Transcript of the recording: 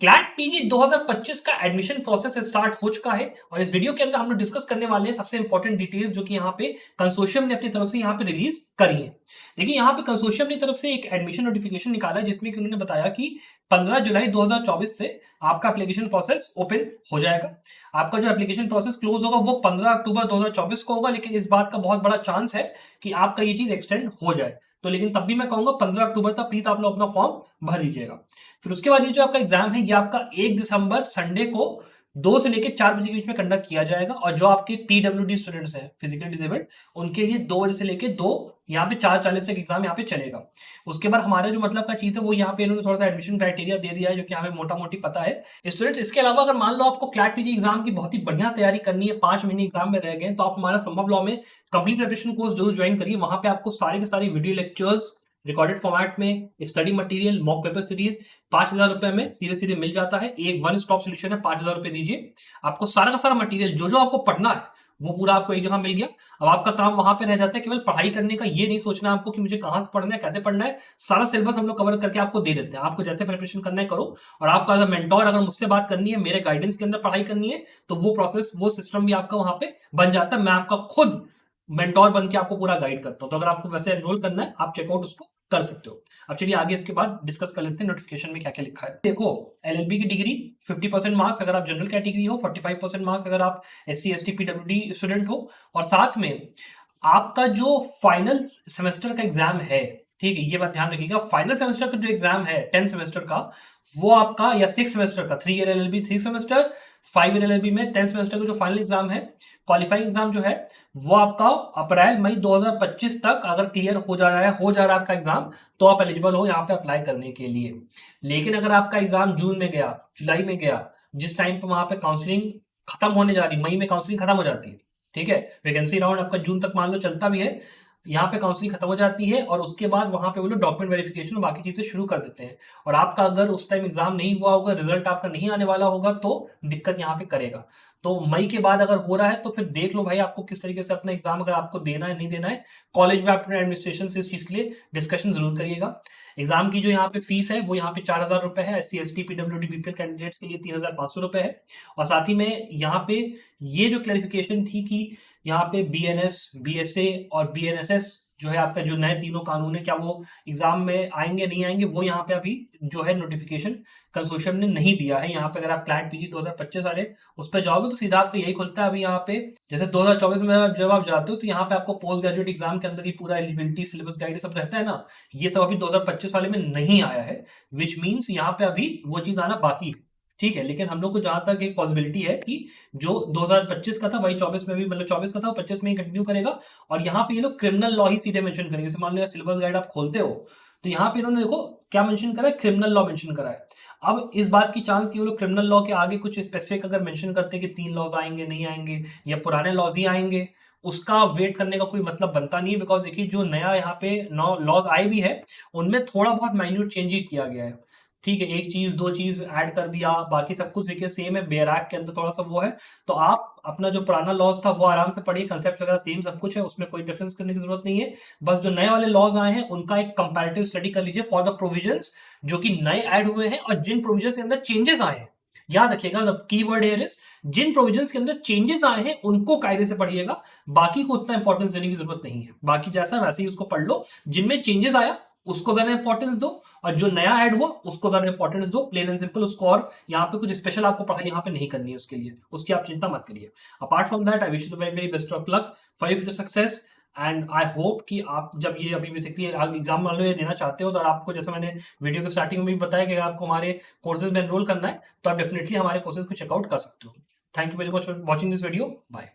CLAT PG 2025 का admission process start हो चुका है और इस वीडियो के अंदर हम लोग डिस्कस करने वाले हैं सबसे इंपॉर्टेंट डिटेल्स जो कि यहाँ पे कंसोर्शियम ने अपनी तरफ से यहाँ पे रिलीज करी है। देखिए यहाँ पे कंसोर्शियम की तरफ से एक एडमिशन नोटिफिकेशन निकाला है जिसमें कि उन्होंने बताया कि 15 जुलाई 2024 से आपका एप्लीकेशन प्रोसेस ओपन हो जाएगा। आपका जो एप्लीकेशन प्रोसेस क्लोज होगा वो 15 अक्टूबर 2024 को होगा, लेकिन इस बात का बहुत बड़ा चांस है कि आपका ये चीज एक्सटेंड हो जाए। तो लेकिन तब भी मैं कहूंगा 15 अक्टूबर तक प्लीज आप लोग अपना फॉर्म भर लीजिएगा। फिर उसके बाद ये जो आपका एग्जाम है ये आपका 1 दिसंबर संडे को 2 से लेकर 4 बजे के बीच में कंडक्ट किया जाएगा और जो आपके पीडब्ल्यूडी स्टूडेंट्स हैं फिजिकली डिसेबल्ड उनके लिए 2 बजे से लेकर 2 यहाँ पे 4:40 तक एग्जाम यहाँ पे चलेगा। उसके बाद हमारा जो मतलब का चीज है वो यहाँ पे इन्होंने थोड़ा सा एडमिशन क्राइटेरिया दे दिया है जो कि हमें मोटा मोटी पता है स्टूडेंट्स। इसके अलावा अगर मान लो आपको क्लैट पीजी एग्जाम की बहुत ही बढ़िया तैयारी करनी है, 5 महीने एग्जाम में रह गए तो आप हमारा संभव लॉ में कंप्लीट प्रिपरेशन कोर्स जरूर ज्वाइन करिए। वहां पे आपको सारे के सारे वीडियो लेक्चर्स रिकॉर्डेड फॉर्मेट में study material mock paper series 5,000 रुपए में सीधे सीधे मिल जाता है। एक वन स्टॉप सोल्यूशन है, 5,000 रुपए दीजिए, आपको सारा का सारा मटेरियल जो जो आपको पढ़ना है वो पूरा आपको एक जगह मिल गया। अब आपका काम वहां पे रह जाता है केवल पढ़ाई करने का, ये नहीं सोचना आपको कि मुझे कहां से पढ़ना है कैसे पढ़ना है। सारा सिलेबस हम लोग कवर करके आपको दे देते हैं, आपको जैसे प्रिपरेशन करना है करो। और आपका अगर मेंटोर अगर मुझसे बात करनी है, मेरे गाइडेंस के अंदर पढ़ाई करनी है तो वो प्रोसेस वो सिस्टम भी आपका वहां पे बन जाता है। मैं आपका खुद मेंटोर बन के आपको पूरा गाइड करता हूं। तो अगर आपको वैसे एनरोल करना है आप चेकआउट उसको कर सकते हो। अब चलिए आगे इसके बाद डिस्कस कर लेते हैं नोटिफिकेशन में क्या क्या लिखा है। देखो एलएलबी की डिग्री 50% मार्क्स अगर आप जनरल कैटेगरी हो, 45% मार्क्स अगर आप एससी एसटी पीडब्ल्यूडी स्टूडेंट हो, और साथ में आपका जो फाइनल सेमेस्टर का एग्जाम है, ठीक है ये बात ध्यान रखिएगा, फाइनल सेमेस्टर का जो एग्जाम है 10 सेमेस्टर का वो आपका, या 6 सेमेस्टर का, 3 year LLB 3 semester, 5 year LLB में 10 सेमेस्टर का जो फाइनल एग्जाम है क्वालिफाइंग एग्जाम जो है वो आपका अप्रैल मई 2025 तक अगर क्लियर हो जा रहा है आपका एग्जाम तो आप एलिजिबल हो यहाँ पे अप्लाई करने के लिए। लेकिन अगर आपका एग्जाम जून में गया, जुलाई में गया, जिस टाइम पे वहां पे काउंसलिंग खत्म होने जा रही, मई में काउंसलिंग खत्म हो जाती है, ठीक है, वैकेंसी राउंड आपका जून तक मान लो चलता भी है, यहाँ पे काउंसलिंग खत्म हो जाती है और उसके बाद वहां पे वो लोग डॉक्यूमेंट वेरिफिकेशन और बाकी चीजें शुरू कर देते हैं। और आपका अगर उस टाइम एग्जाम नहीं हुआ होगा, रिजल्ट आपका नहीं आने वाला होगा तो दिक्कत यहाँ पे करेगा। तो मई के बाद अगर हो रहा है तो फिर देख लो भाई आपको किस तरीके से अपना एग्जाम अगर आपको देना है नहीं देना है। कॉलेज में अपने एडमिनिस्ट्रेशन से इस चीज के लिए डिस्कशन जरूर करिएगा। एग्जाम की जो यहाँ पे फीस है वो यहाँ पे 4,000 रुपए है, SC ST PWD BPL candidates के लिए 3,500 रुपए है। और साथ ही में यहाँ पे ये जो क्लैरिफिकेशन थी कि यहाँ पे बीएनएस बीएसए और बीएनएसएस जो है आपका जो नए तीनों कानून है क्या वो एग्जाम में आएंगे नहीं आएंगे, वो यहाँ पे अभी जो है नोटिफिकेशन कंसोर्शियम ने नहीं दिया है। यहाँ पे अगर आप क्लैट पीजी 2025 वाले उस पर जाओगे तो सीधा आपका यही खुलता है। अभी यहाँ पे जैसे 2024 में जब आप जाते हो तो यहाँ पे आपको पोस्ट ग्रेजुएट एग्जाम के अंदर ही पूरा एलिजिबिलिटी सिलेबस गाइड सब रहता है ना, ये सब अभी 2025 वाले में नहीं आया है, विच मीन्स यहाँ पे अभी वो चीज आना बाकी है, ठीक है। लेकिन हम लोग को जहां तक एक पॉसिबिलिटी है कि जो 2025 का था वही 24 में भी, मतलब 24 का था वो 25 में ही कंटिन्यू करेगा। और यहाँ पे ये लोग क्रिमिनल लॉ ही सीधे मेंशन करेंगे। जैसे मान लो सिलेबस गाइड आप खोलते हो तो यहाँ पे इन्होंने देखो क्या मेंशन करा है, क्रिमिनल लॉ मेंशन करा है। अब इस बात की चांस कि वो लोग क्रिमिनल लॉ के आगे कुछ स्पेसिफिक अगर मेंशन करते कि 3 लॉज आएंगे नहीं आएंगे या पुराने लॉज ही आएंगे, उसका वेट करने का कोई मतलब बनता नहीं है। बिकॉज देखिए जो नया यहाँ पे 9 लॉज आए भी है उनमें थोड़ा बहुत माइन्यूट चेंज ही किया गया है, ठीक है, एक चीज दो चीज ऐड कर दिया, बाकी सब कुछ देखिए सेम है। बेयर एक्ट के अंदर थोड़ा सा वो है, तो आप अपना जो पुराना लॉज था वो आराम से पढ़िए, कंसेप्ट वगैरह सेम सब कुछ है, उसमें कोई डिफरेंस करने की जरूरत नहीं है। बस जो नए वाले लॉज आए हैं उनका एक कंपैरेटिव स्टडी कर लीजिए फॉर द प्रोविजंस जो कि नए ऐड हुए हैं और जिन प्रोविजंस के अंदर चेंजेस आए हैं। याद रखिएगा द कीवर्ड हियर इज जिन प्रोविजंस के अंदर चेंजेस आए हैं उनको कायदे से पढ़िएगा, बाकी को उतना इंपॉर्टेंस देने की जरूरत नहीं है। बाकी जैसा वैसे ही उसको पढ़ लो, जिनमें चेंजेस आया उसको ज्यादा इंपॉर्टेंस दो और जो नया ऐड हुआ उसको ज्यादा इंपॉर्टेंस दो, प्लेन एंड सिंपल उसको। और यहाँ पे कुछ स्पेशल आपको पढ़ाई यहाँ पे नहीं करनी है, उसके लिए उसकी आप चिंता मत करिए। Apart from that I wish you the very very best of luck for your success and I hope कि आप जब ये अभी बेसिकली एग्जाम मान लो ये देना चाहते हो तो आपको जैसे मैंने वीडियो के स्टार्टिंग में भी बताया कि अगर आपको हमारे कोर्सेज में एनरोल करना है तो आप डेफिनेटली हमारे कोर्सेज को चेकआउट कर सकते हो। Thank you very much for watching this video, bye.